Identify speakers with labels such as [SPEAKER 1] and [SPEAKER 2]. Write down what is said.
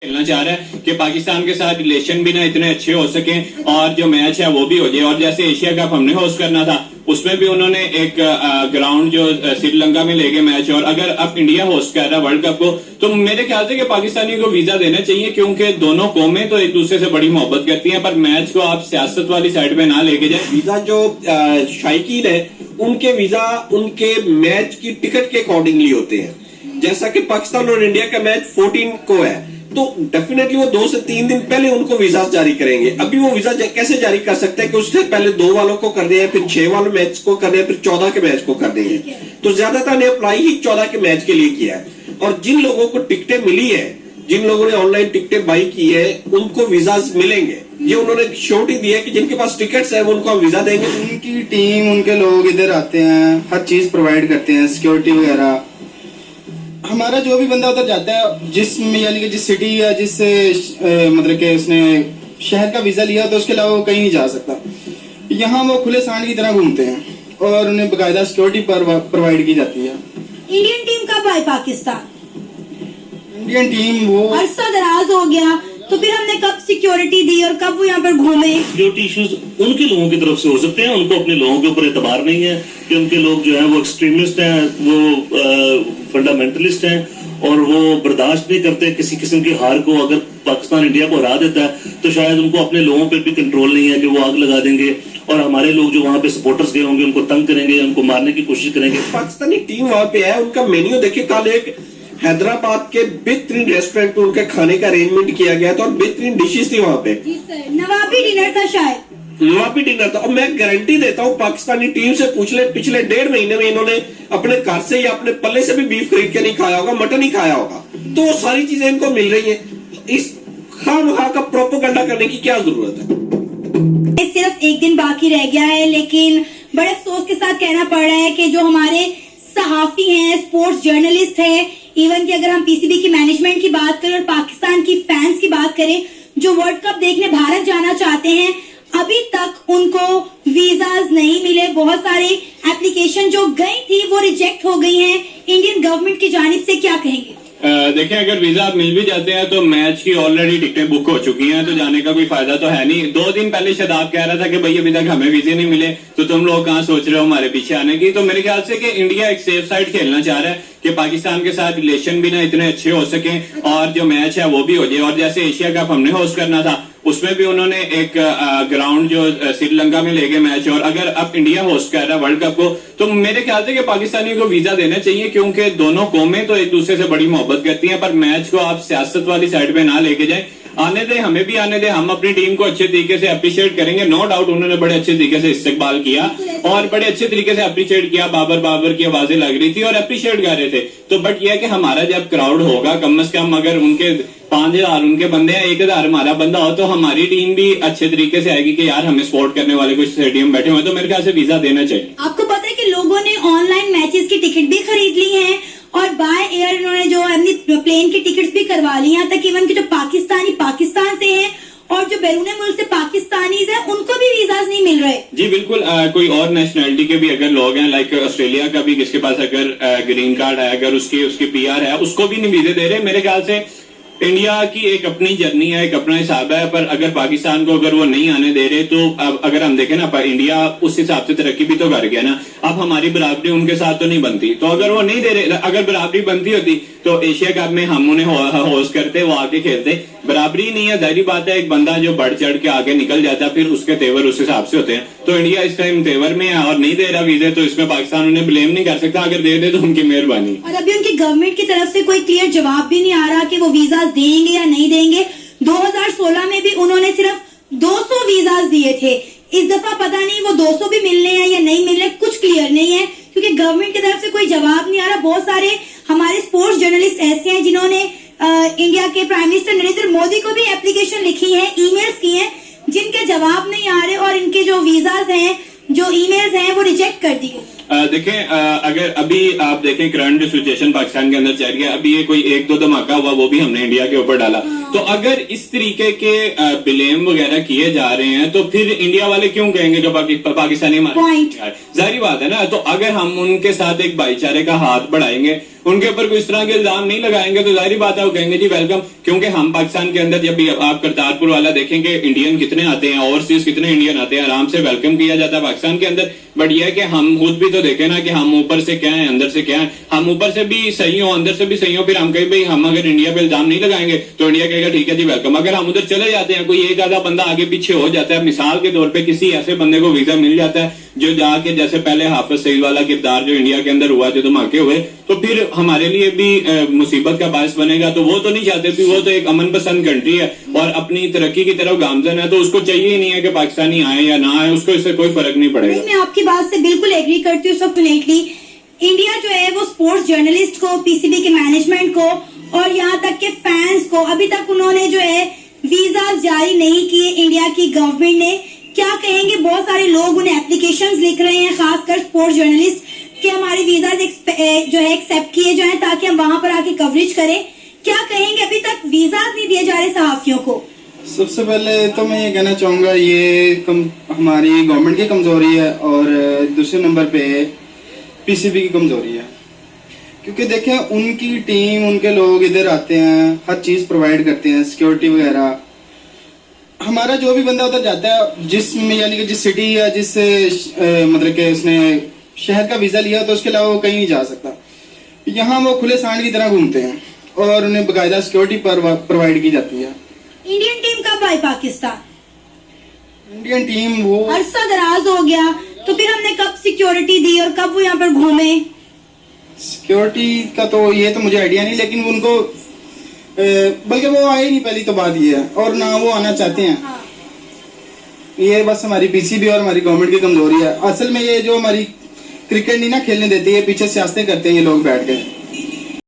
[SPEAKER 1] खेलना चाह रहा है कि पाकिस्तान के साथ रिलेशन भी ना इतने अच्छे हो सकें और जो मैच है वो भी हो जाए। और जैसे एशिया कप हमने होस्ट करना था उसमें भी उन्होंने एक ग्राउंड जो श्रीलंका में ले गए मैच, और अगर अब इंडिया होस्ट कर रहा है वर्ल्ड कप को तो मेरे ख्याल से कि पाकिस्तानियों को वीजा देना चाहिए, क्योंकि दोनों कौमें तो एक दूसरे से बड़ी मोहब्बत करती हैं, पर मैच को आप सियासत वाली साइड पे ना लेके जाए।
[SPEAKER 2] वीजा जो शायकीन है उनके वीजा उनके मैच की टिकट के अकॉर्डिंगली होते हैं। जैसा कि पाकिस्तान और इंडिया का मैच 14 को है तो डेफिनेटली वो 2 से 3 दिन पहले उनको वीजा जारी करेंगे। अभी वो वीजा कैसे जारी कर सकते हैं कि उससे पहले 2 वालों को कर दें, फिर 6 वालों मैच को कर दें, फिर 14 के मैच को कर देंगे। तो ज्यादातर ने अप्लाई ही 14 के मैच के लिए किया है। और जिन लोगों को टिकटें मिली है, जिन लोगों ने ऑनलाइन टिकटें बाई की है, उनको वीजा मिलेंगे। ये उन्होंने श्योरिटी दी है कि जिनके पास टिकट्स है वो उनको वीजा देंगे।
[SPEAKER 3] उनकी टीम, उनके लोग इधर आते हैं, हर चीज प्रोवाइड करते हैं, सिक्योरिटी वगैरह। हमारा जो भी बंदा उधर जाता है, जिस यानी कि जिस सिटी या जिस मतलब कि उसने शहर का वीजा लिया तो उसके अलावा वो कहीं नहीं जा सकता। यहाँ वो खुले सांड की तरह घूमते हैं और उन्हें बकायदा सिक्योरिटी प्रोवाइड की जाती है।
[SPEAKER 4] इंडियन टीम कब आई पाकिस्तान?
[SPEAKER 3] इंडियन टीम वो
[SPEAKER 4] अरसा दराज हो गया, तो फिर हमने कब सिक्योरिटी दी और कब वो यहाँ पर घूमे?
[SPEAKER 5] सिक्योरिटी इश्यूज उनके लोगों की तरफ से हो सकते हैं, उनको अपने लोगों के ऊपर एतबार नहीं है कि उनके लोग जो है वो एक्सट्रीमिस्ट हैं, वो फंडामेंटलिस्ट हैं और वो बर्दाश्त नहीं करते किसी किस्म की हार को। अगर पाकिस्तान इंडिया को हरा देता है तो शायद उनको अपने लोगों पर भी कंट्रोल नहीं है कि वो आग लगा देंगे और हमारे लोग जो वहाँ पे सपोर्टर्स गए होंगे उनको तंग करेंगे, उनको मारने की कोशिश करेंगे।
[SPEAKER 2] पाकिस्तानी टीम वहां पे है, उनका मेन्यू देखिए। कल एक हैदराबाद के बेहतरीन रेस्टोरेंट में उनके खाने का अरेंजमेंट किया गया था और बेहतरीन डिशेस थी वहां पे।
[SPEAKER 4] नवाबी डिनर था शायद,
[SPEAKER 2] नवाबी डिनर था। और मैं गारंटी देता हूँ पाकिस्तानी टीम से पूछ ले, पिछले 1.5 महीने में इन्होंने अपने घर से या अपने पल्ले से भी बीफ खरीद के नहीं खाया होगा, मटन ही खाया होगा। तो वो सारी चीजें इनको मिल रही है। इस खामखा का प्रोपेगेंडा करने की क्या जरूरत है?
[SPEAKER 4] सिर्फ एक दिन बाकी रह गया है, लेकिन बड़े अफसोस के साथ कहना पड़ रहा है कि जो हमारे सहाफी हैं, स्पोर्ट्स जर्नलिस्ट हैं, इवन कि अगर हम पीसीबी की मैनेजमेंट की बात करें और पाकिस्तान की फैंस की बात करें जो वर्ल्ड कप देखने भारत जाना चाहते हैं, अभी तक उनको वीजाज नहीं मिले। बहुत सारे एप्लीकेशन जो गई थी वो रिजेक्ट हो गई हैं। इंडियन गवर्नमेंट की जानिब से क्या कहेंगे?
[SPEAKER 1] देखें, अगर वीजा मिल भी जाते हैं तो मैच की ऑलरेडी टिकटें बुक हो चुकी हैं, तो जाने का कोई फायदा तो है नहीं। 2 दिन पहले शदाब कह रहा था कि भाई अभी तक हमें वीजे नहीं मिले, तो तुम लोग कहाँ सोच रहे हो हमारे पीछे आने की। तो मेरे ख्याल से कि इंडिया एक सेफ साइड खेलना चाह रहा है कि पाकिस्तान के साथ रिलेशन भी ना इतने अच्छे हो सकें और जो मैच है वो भी हो जाए। और जैसे एशिया कप हमने होस्ट करना था उसमें भी उन्होंने एक ग्राउंड जो श्रीलंका में ले गए मैच, और अगर अब इंडिया होस्ट कर रहा है वर्ल्ड कप को तो मेरे ख्याल से कि पाकिस्तानियों को वीजा देना चाहिए, क्योंकि दोनों कौमें तो एक दूसरे से बड़ी मोहब्बत करती हैं, पर मैच को आप सियासत वाली साइड पे ना लेके जाएं। आने दे, हमें भी आने दे, हम अपनी टीम को अच्छे तरीके से अप्रिशिएट करेंगे। नो डाउट उन्होंने बड़े अच्छे तरीके से इस्तेमाल किया और बड़े अच्छे तरीके से अप्रिशिएट किया। बाबर की आवाजें लग रही थी और अप्रिशिएट कर रहे थे। तो बट यह है कि हमारा जब क्राउड होगा, कम से कम अगर उनके 5000 उनके बंदे हैं, 1000 हमारा बंदा हो, तो हमारी टीम भी अच्छे तरीके से आएगी कि यार हमें सपोर्ट करने वाले कुछ स्टेडियम बैठे हुए। तो मेरे ख्याल से वीजा देना चाहिए।
[SPEAKER 4] आपको पता है कि लोगों ने ऑनलाइन मैचेस की टिकट भी खरीद ली है और बाय एयर इन्होंने जो अपनी प्लेन की टिकट्स भी करवा ली, यहाँ तक इवन कि जो पाकिस्तानी पाकिस्तान से हैं और जो बैरून मुल्क से पाकिस्तानीज हैं उनको भी वीजाज नहीं मिल रहे।
[SPEAKER 1] जी बिल्कुल। कोई और नेशनलिटी के भी अगर लोग हैं, लाइक ऑस्ट्रेलिया का भी जिसके पास अगर ग्रीन कार्ड है, अगर उसकी पीआर है, उसको भी नहीं वीजे दे रहे। मेरे ख्याल से इंडिया की एक अपनी जर्नी है, एक अपना हिसाब है, पर अगर पाकिस्तान को अगर वो नहीं आने दे रहे तो अब अगर हम देखें ना, इंडिया उस हिसाब से तरक्की भी तो कर गया ना। अब हमारी बराबरी उनके साथ तो नहीं बनती, तो अगर वो नहीं दे रहे, अगर बराबरी बनती होती तो एशिया कप में हम उन्हें होस्ट करते, वो आके खेलते। बराबरी नहीं है, जाहिर बात है, एक बंदा जो बढ़ चढ़ के आगे निकल जाता है फिर उसके तेवर उस हिसाब से होते हैं। तो इंडिया इस टाइम तेवर में है और नहीं दे रहा वीजे, तो इसमें पाकिस्तान उन्हें ब्लेम नहीं कर सकता। अगर दे दे तो उनकी मेहरबानी।
[SPEAKER 4] और अभी उनकी गवर्नमेंट की तरफ से कोई क्लियर जवाब भी नहीं आ रहा कि वो वीजाज देंगे या नहीं देंगे। 2016 में भी उन्होंने सिर्फ 200 वीजाज दिए थे। इस दफा पता नहीं वो 200 भी मिलने हैं या नहीं मिलने, कुछ क्लियर नहीं है, क्योंकि गवर्नमेंट की तरफ से कोई जवाब नहीं आ रहा। बहुत सारे हमारे स्पोर्ट्स जर्नलिस्ट ऐसे हैं जिन्होंने इंडिया के प्राइम मिनिस्टर नरेंद्र मोदी को भी एप्लीकेशन लिखी है, ईमेल्स की हैं, जिनके जवाब नहीं आ रहे और इनके जो वीजाज हैं, जो ईमेल्स हैं, वो रिजेक्ट कर दिए।
[SPEAKER 1] देखें, अगर अभी आप देखें करंट सिचुएशन पाकिस्तान के अंदर चल रही है, अभी ये कोई 1-2 धमाका हुआ वो भी हमने इंडिया के ऊपर डाला। تو اگر اس طریقے کے بلیم وغیرہ کیے جا رہے ہیں تو پھر انڈیا والے کیوں کہیں گے کہ پاکستانی ہمارے؟ ظاہری بات ہے نا. تو اگر ہم ان کے ساتھ ایک بھائی چارے کا ہاتھ بڑھائیں گے, ان کے اوپر کوئی اس طرح کے الزام نہیں لگائیں گے, تو ظاہری بات ہے وہ کہیں گے جی ویلکم. کیونکہ ہم پاکستان کے اندر جب بھی آپ کرتارپور والا دیکھیں کہ انڈین کتنے آتے ہیں, اوورسیز کتنے انڈین آتے ہیں, آرام سے ویلکم کیا جاتا ہے پاکستان کے اندر. بٹ یہ ہے کہ ہم خود بھی تو دیکھیں نا کہ ہم اوپر سے کیا ہیں اندر سے کیا ہیں. ہم اوپر سے بھی صحیح ہوں اندر سے بھی صحیح ہوں, پھر ہم کہیں بھائی ہم اگر انڈیا پہ الزام نہیں لگائیں گے تو انڈیا کہے گا ٹھیک ہے جی ویلکم. اگر ہم ادھر چلے جاتے ہیں, کوئی ایک آدھا بندہ آگے پیچھے ہو جاتا ہے, مثال کے طور پہ کسی ایسے بندے کو ویزا مل جاتا ہے جو جا کے جیسے پہلے حافظ سعید والا کردار جو انڈیا کے اندر ہوا جو دھماکے ہوئے, تو پھر ہمارے لیے بھی مصیبت کا باعث بنے گا. تو وہ تو نہیں چاہتے بھی, وہ تو ایک امن پسند کنٹری ہے اور اپنی ترقی کی طرف گامزن ہے, تو اس کو چاہیے ہی نہیں ہے کہ پاکستانی آئے یا نہ آئے, اس کو اس سے کوئی فرق نہیں پڑے گا.
[SPEAKER 4] میں آپ کی بات سے بالکل ایگری کرتی ہوں. سبٹلیٹلی انڈیا جو ہے وہ سپورٹس جرنلسٹ کو, پی سی بی کے مینجمنٹ کو اور یہاں تک کہ فینس کو ابھی تک انہوں نے جو ہے ویزاز جاری نہیں کیے انڈیا کی گورنمنٹ نے. کیا کہیں گے, بہت سارے لوگ انہیں اپلیکیشنز لکھ رہے ہیں, خاص کر سپورٹس جرنلسٹ, کہ ہمارے ویزاز جو ہے ایکسیپٹ کیے جائیں تاکہ ہم وہاں پر آ کے کوریج کریں. کیا کہیں گے, ابھی تک ویزاز نہیں دیے جا رہے صحافیوں کو؟
[SPEAKER 3] سب سے پہلے تو میں یہ کہنا چاہوں گا یہ ہماری گورنمنٹ کی کمزوری ہے, اور دوسرے نمبر پہ پی سی بی کی کمزوری ہے. کیونکہ دیکھیں ان کی ٹیم, ان کے لوگ ادھر آتے ہیں, ہر چیز پرووائڈ کرتے ہیں, سیکورٹی وغیرہ. ہمارا جو بھی بندہ ادھر جاتا ہے, جس میں یعنی کہ جس سٹی یا جس مطلب کہ اس نے شہر کا ویزا لیا تو اس کے علاوہ وہ کہیں نہیں جا سکتا. یہاں وہ کھلے سانڈ کی طرح گھومتے ہیں اور انہیں باقاعدہ سیکورٹی پرووائڈ کی جاتی ہے.
[SPEAKER 4] انڈین ٹیم کب آئی پاکستان؟
[SPEAKER 3] انڈین ٹیم وہ
[SPEAKER 4] عرصہ دراز ہو گیا, تو پھر ہم نے کب سیکیورٹی دی اور کب وہ یہاں پر گھومے؟
[SPEAKER 3] سیکورٹی کا تو یہ تو مجھے آئیڈیا نہیں, لیکن ان کو بلکہ وہ آئے ہی نہیں, پہلی تو بات یہ ہے, اور نہ وہ آنا چاہتے ہیں. یہ بس ہماری پی سی بی اور ہماری گورنمنٹ کی کمزوری ہے. اصل میں یہ جو ہماری کرکٹ نہیں نا کھیلنے دیتی ہے, پیچھے سیاستیں کرتے ہیں یہ لوگ بیٹھ کے.